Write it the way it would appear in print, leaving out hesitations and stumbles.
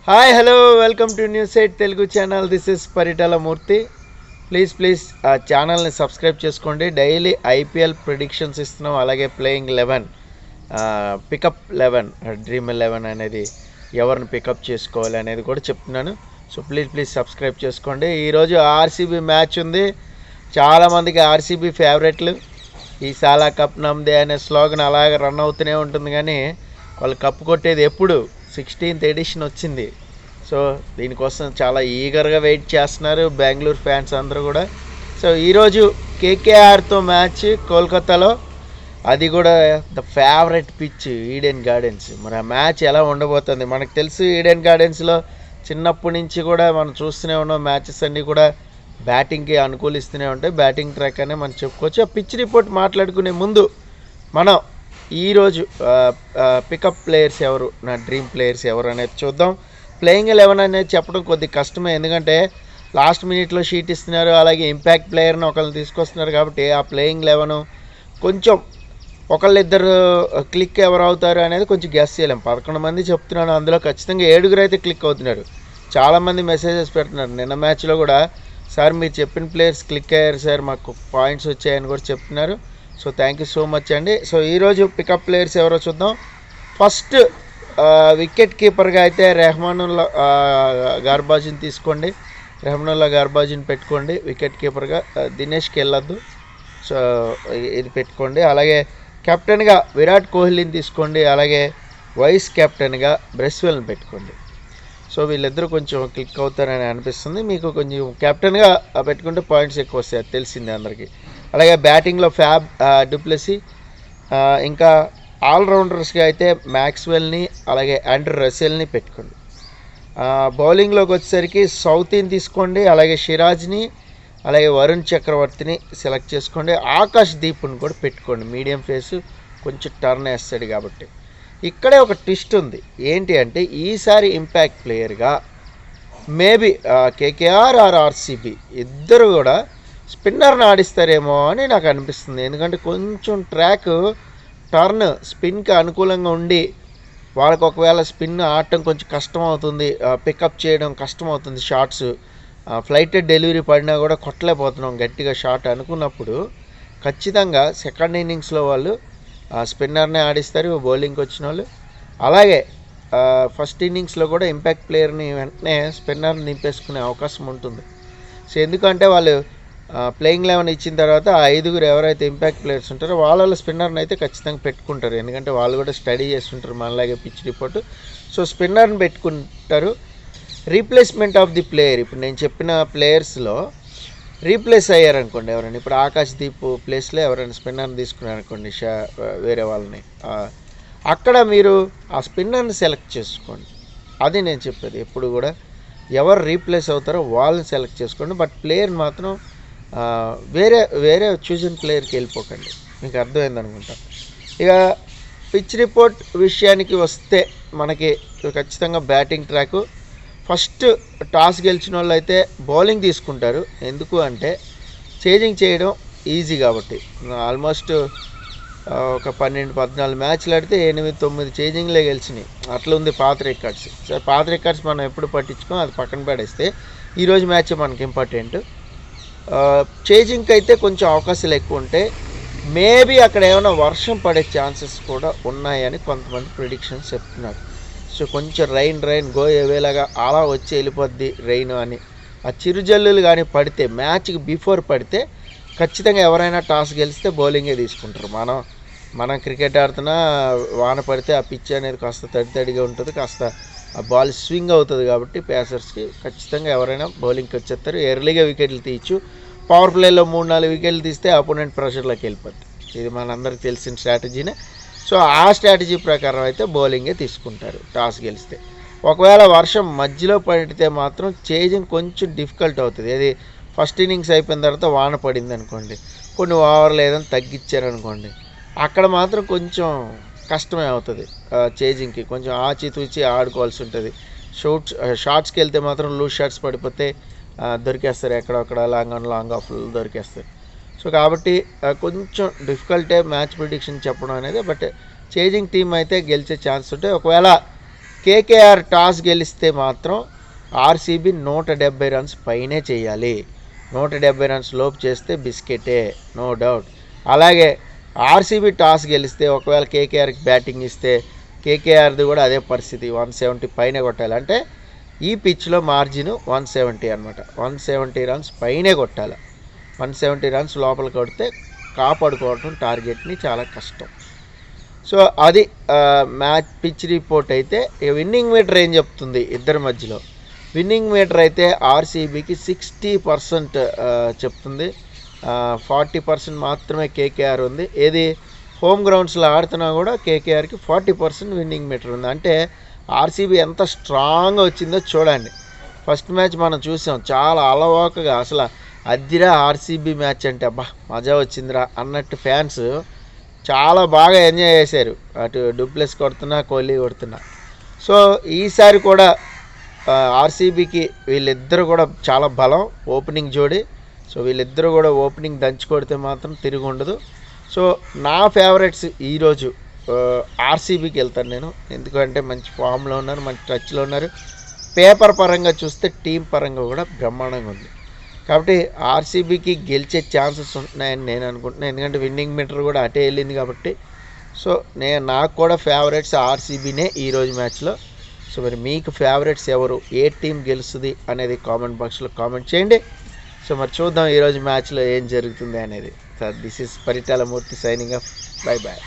Hi hello welcome to news eight Telugu channel. This is Paritala Murthy. Please ఆ ఛానల్ని subscribe చేసుకోండి. Daily IPL predictions ఇస్తున్నాం, అలాగే ప్లేయింగ్ 11 పికప్ 11 డ్రీమ్ 11 అనేది ఎవరిని పికప్ చేసుకోవాలి అనేది కూడా చెప్తున్నాను. సో ప్లీజ్ సబ్స్క్రైబ్ చేసుకోండి. ఈరోజు ఆర్సీబీ మ్యాచ్ ఉంది. చాలామందికి ఆర్సీబీ ఫేవరెట్లు. ఈ సాలా కప్ నమ్దే అనే స్లోగన్ అలాగే రన్ అవుతూనే ఉంటుంది, కానీ వాళ్ళు కప్పు కొట్టేది ఎప్పుడు 16th ఎడిషన్ వచ్చింది. సో దీనికోసం చాలా ఈగర్గా వెయిట్ చేస్తున్నారు బెంగళూరు ఫ్యాన్స్ అందరూ కూడా. సో ఈరోజు కేకేఆర్తో మ్యాచ్ కోల్కతాలో, అది కూడా the favourite pitch Eden gardens. మరి ఆ మ్యాచ్ ఎలా ఉండబోతుంది మనకు తెలుసు. ఈడెన్ గార్డెన్స్లో చిన్నప్పటి నుంచి కూడా మనం చూస్తూనే ఉన్నాం. మ్యాచెస్ అన్నీ కూడా బ్యాటింగ్కి అనుకూలిస్తూనే ఉంటాయి. బ్యాటింగ్ ట్రాక్ అనే మనం చెప్పుకోవచ్చు. ఆ పిచ్ రిపోర్ట్ మాట్లాడుకునే ముందు మనం ఈరోజు పికప్ ప్లేయర్స్ ఎవరు, నా డ్రీమ్ ప్లేయర్స్ ఎవరు అనేది చూద్దాం. ప్లేయింగ్ 11 అనేది చెప్పడం కొద్దిగా కష్టమే, ఎందుకంటే లాస్ట్ మినిట్లో షీట్ ఇస్తున్నారు, అలాగే ఇంపాక్ట్ ప్లేయర్ని ఒకరిని తీసుకొస్తున్నారు. కాబట్టి ఆ ప్లేయింగ్ 11 కొంచెం ఒకళ్ళిద్దరు క్లిక్ ఎవరు అవుతారు అనేది కొంచెం గెస్ చేయలేం. 11 మంది చెప్తున్నాను, అందులో ఖచ్చితంగా 7 అయితే క్లిక్ అవుతున్నారు. చాలామంది మెసేజెస్ పెడుతున్నారు. నిన్న మ్యాచ్లో కూడా, సార్ మీరు చెప్పిన ప్లేయర్స్ క్లిక్ అయ్యారు సార్, మాకు పాయింట్స్ వచ్చాయని కూడా చెప్తున్నారు. So thank you so much అండి. సో ఈరోజు పికప్ ప్లేయర్స్ ఎవరో చూద్దాం. ఫస్ట్ వికెట్ కీపర్గా అయితే రెహమానుల్లా గార్బాజిని తీసుకోండి. రెహమానుల్లా గార్బాజిని పెట్టుకోండి వికెట్ కీపర్గా. దినేష్కి వెళ్ళొద్దు, సో ఇది పెట్టుకోండి. అలాగే కెప్టెన్గా విరాట్ కోహ్లీని తీసుకోండి. అలాగే వైస్ కెప్టెన్గా బ్రెస్వెల్ని పెట్టుకోండి. సో వీళ్ళిద్దరూ కొంచెం క్లిక్ అవుతారని అనిపిస్తుంది. మీకు కొంచెం కెప్టెన్గా పెట్టుకుంటే పాయింట్స్ ఎక్కువ వస్తాయి, అది తెలిసిందే అందరికీ. అలాగే బ్యాటింగ్లో ఫ్యాబ్ డుప్లెసీ, ఇంకా ఆల్రౌండర్స్గా అయితే మ్యాక్స్వెల్ని అలాగే ఆండ్రూ రసెల్ని పెట్టుకోండి. బౌలింగ్లోకి వచ్చేసరికి సౌతీని తీసుకోండి, అలాగే సిరాజ్ని, అలాగే వరుణ్ చక్రవర్తిని సెలెక్ట్ చేసుకోండి. ఆకాష్ దీప్ని కూడా పెట్టుకోండి. మీడియం ఫేస్, కొంచెం టర్న్ వేస్తాడు కాబట్టి. ఇక్కడే ఒక ట్విస్ట్ ఉంది. ఏంటి అంటే ఈసారి ఇంపాక్ట్ ప్లేయర్గా మేబీ కేకేఆర్ ఆర్ ఆర్సీబీ ఇద్దరు కూడా స్పిన్నర్ని ఆడిస్తారేమో అని నాకు అనిపిస్తుంది. ఎందుకంటే కొంచెం ట్రాక్ టర్న్ స్పిన్కి అనుకూలంగా ఉండి, వాళ్ళకి ఒకవేళ స్పిన్ ఆడటం కొంచెం కష్టం అవుతుంది, పికప్ చేయడం కష్టం అవుతుంది. షాట్స్ ఫ్లైటెడ్ డెలివరీ పడినా కూడా కొట్టలేకపోతున్నాం గట్టిగా షాట్ అనుకున్నప్పుడు, ఖచ్చితంగా సెకండ్ ఇన్నింగ్స్లో వాళ్ళు స్పిన్నర్నే ఆడిస్తారు బౌలింగ్కి వచ్చిన వాళ్ళు. అలాగే ఫస్ట్ ఇన్నింగ్స్లో కూడా ఇంపాక్ట్ ప్లేయర్ని వెంటనే స్పిన్నర్ని నింపేసుకునే అవకాశం ఉంటుంది. సో ఎందుకంటే వాళ్ళు ప్లేయింగ్ 11 ఇచ్చిన తర్వాత ఆ 5 ఎవరైతే ఇంపాక్ట్ ప్లేయర్స్ ఉంటారో వాళ్ళ స్పిన్నర్ని అయితే ఖచ్చితంగా పెట్టుకుంటారు. ఎందుకంటే వాళ్ళు కూడా స్టడీ చేస్తుంటారు మనలాగే పిచ్ రిపోర్ట్. సో స్పిన్నర్ని పెట్టుకుంటారు. రీప్లేస్మెంట్ ఆఫ్ ది ప్లేయర్, ఇప్పుడు నేను చెప్పిన ప్లేయర్స్లో రీప్లేస్ అయ్యారనుకోండి ఎవరైనా, ఇప్పుడు ఆకాష్ దీప్ ప్లేస్లో ఎవరైనా స్పిన్నర్ని తీసుకున్నారనుకోండి వేరే వాళ్ళని, అక్కడ మీరు ఆ స్పిన్నర్ని సెలెక్ట్ చేసుకోండి. అది నేను చెప్పేది. ఎప్పుడు కూడా ఎవరు రీప్లేస్ అవుతారో వాళ్ళని సెలెక్ట్ చేసుకోండి. బట్ ప్లేయర్ మాత్రం వేరే చూసిన ప్లేయర్కి వెళ్ళిపోకండి. మీకు అర్థమైంది అనుకుంటా. ఇక పిచ్ రిపోర్ట్ విషయానికి వస్తే మనకి ఖచ్చితంగా బ్యాటింగ్ ట్రాక్. ఫస్ట్ టాస్ గెలిచిన వాళ్ళు అయితే బౌలింగ్ తీసుకుంటారు. ఎందుకు అంటే చేంజింగ్ చేయడం ఈజీ కాబట్టి. ఆల్మోస్ట్ ఒక 12-14 మ్యాచ్లు ఆడితే 8-9 చేంజింగ్లే గెలిచినాయి. అట్లా ఉంది పాత రికార్డ్స్. సరే పాత రికార్డ్స్ మనం ఎప్పుడు పట్టించుకో, అది పక్కన పడేస్తే ఈరోజు మ్యాచ్ మనకి ఇంపార్టెంట్. చేంజింగ్కి అయితే కొంచెం అవకాశాలు ఎక్కువ ఉంటాయి. మేబీ అక్కడ ఏమైనా వర్షం పడే ఛాన్సెస్ కూడా ఉన్నాయని కొంతమంది ప్రిడిక్షన్స్ చెప్తున్నారు. సో కొంచెం రైన్ గోయేలాగా అలా వచ్చి వెళ్ళిపోద్ది రెయిన్ అని. ఆ చిరుజల్లులు కానీ పడితే, మ్యాచ్కి బిఫోర్ పడితే, ఖచ్చితంగా ఎవరైనా టాస్ గెలిస్తే బౌలింగే తీసుకుంటారు. మనం క్రికెట్ ఆడుతున్నా వాన పడితే ఆ పిచ్ అనేది కాస్త తడిగా ఉంటుంది, కాస్త ఆ బాల్ స్వింగ్ అవుతుంది. కాబట్టి పేసర్స్కి ఖచ్చితంగా ఎవరైనా బౌలింగ్కి వచ్చేస్తారు. ఎర్లీగా వికెట్లు తీయచ్చు. పవర్ ప్లేలో 3-4 వికెట్లు తీస్తే అపోనెంట్ ప్రెషర్లోకి వెళ్ళిపోద్ది. ఇది మనందరికీ తెలిసిన స్ట్రాటజీనే. సో ఆ స్ట్రాటజీ ప్రకారం అయితే బౌలింగే తీసుకుంటారు టాస్ గెలిస్తే. ఒకవేళ వర్షం మధ్యలో పడితే మాత్రం చేంజింగ్ కొంచెం డిఫికల్ట్ అవుతుంది. అది ఫస్ట్ ఇన్నింగ్స్ అయిపోయిన తర్వాత వాన పడింది అనుకోండి, కొన్ని ఓవర్లు ఏదైనా తగ్గించారనుకోండి, అక్కడ మాత్రం కొంచెం కష్టమే అవుతుంది. చేంజింగ్కి కొంచెం ఆచితూచి ఆడుకోవాల్సి ఉంటుంది. షార్ట్స్కి వెళ్తే మాత్రం లూజ్ షాట్స్ పడిపోతే దొరికేస్తారు, ఎక్కడొక్కడ లాంగ్ ఆఫ్ దొరికేస్తారు. సో కాబట్టి కొంచెం డిఫికల్టే మ్యాచ్ ప్రిడిక్షన్ చెప్పడం అనేది. బట్ చేంజింగ్ టీం అయితే గెలిచే ఛాన్స్ ఉంటాయి. ఒకవేళ కేకేఆర్ టాస్ గెలిస్తే మాత్రం ఆర్సీబీ 170 రన్స్ పైనే చేయాలి. 170 రన్స్ లోపు చేస్తే బిస్కెటే, నో డౌట్. అలాగే ఆర్సీబీ టాస్ గెలిస్తే ఒకవేళ కేకేఆర్కి బ్యాటింగ్ ఇస్తే కేకేఆర్ది కూడా అదే పరిస్థితి, 170 పైనే కొట్టాలి. అంటే ఈ పిచ్లో మార్జిన్ 170 అనమాట. 170 రన్స్ పైనే కొట్టాలి. 170 రన్స్ లోపల కొడితే కాపాడుకోవటం టార్గెట్ని చాలా కష్టం. సో అది మ్యాచ్ పిచ్ రిపోర్ట్. అయితే విన్నింగ్ మీటర్ ఏం చెప్తుంది ఇద్దరి మధ్యలో? విన్నింగ్ మీటర్ అయితే ఆర్సీబీకి 60% చెప్తుంది, 40% మాత్రమే కేకేఆర్ ఉంది. ఏది హోమ్ గ్రౌండ్స్లో ఆడుతున్నా కూడా కేకేఆర్కి 40% విన్నింగ్ మీటర్ ఉంది. అంటే ఆర్సీబీ ఎంత స్ట్రాంగ్గా వచ్చిందో చూడండి. ఫస్ట్ మ్యాచ్ మనం చూసాం, చాలా అలవాకగా అసలు అద్దిరా ఆర్సీబీ మ్యాచ్ అంటే అబ్బా మజా వచ్చిందిరా అన్నట్టు ఫ్యాన్స్ చాలా బాగా ఎంజాయ్ చేశారు. అటు డూప్లెస్ కొడుతున్నా, కోహ్లీ కొడుతున్నా. సో ఈసారి కూడా ఆర్సీబీకి వీళ్ళిద్దరు కూడా చాలా బలం, ఓపెనింగ్ జోడి. సో వీళ్ళిద్దరూ కూడా ఓపెనింగ్ దంచి కొడితే మాత్రం తిరిగి ఉండదు. సో నా ఫేవరెట్స్ ఈరోజు ఆర్సీబీకి వెళ్తాను నేను, ఎందుకంటే మంచి ఫామ్లో ఉన్నారు, మంచి టచ్లో ఉన్నారు. పేపర్ పరంగా చూస్తే టీం పరంగా కూడా బ్రహ్మాండంగా ఉంది. కాబట్టి ఆర్సీబీకి గెలిచే ఛాన్సెస్ ఉన్నాయని నేను అనుకుంటున్నాను, ఎందుకంటే విన్నింగ్ మీటర్ కూడా అటే వెళ్ళింది కాబట్టి. సో నాకు కూడా ఫేవరెట్స్ ఆర్సీబీనే ఈరోజు మ్యాచ్లో. సో మరి మీకు ఫేవరెట్స్ ఎవరు, ఏ టీం గెలుస్తుంది అనేది కామెంట్ బాక్స్లో కామెంట్ చేయండి. సో మరి చూద్దాం ఈరోజు మ్యాచ్లో ఏం జరుగుతుంది అనేది. This is Paritala Murthy signing off. Bye bye.